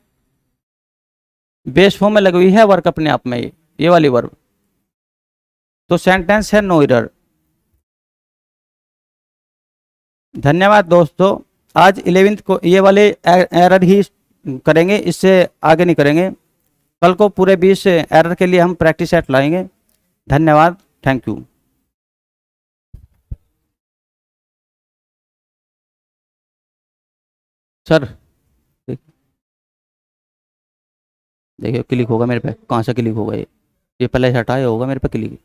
बेस फॉर्म में लगी हुई है वर्क अपने आप में, ये वाली वर्ब। तो सेंटेंस है नो एरर। धन्यवाद दोस्तों। आज 11th को ये वाले एरर ही करेंगे, इससे आगे नहीं करेंगे। कल को पूरे 20 एरर के लिए हम प्रैक्टिस सेट लाएंगे। धन्यवाद, थैंक यू। सर देखिए क्लिक होगा मेरे पे, कहाँ से क्लिक होगा ये पहले से हटाया होगा मेरे पे क्लिक।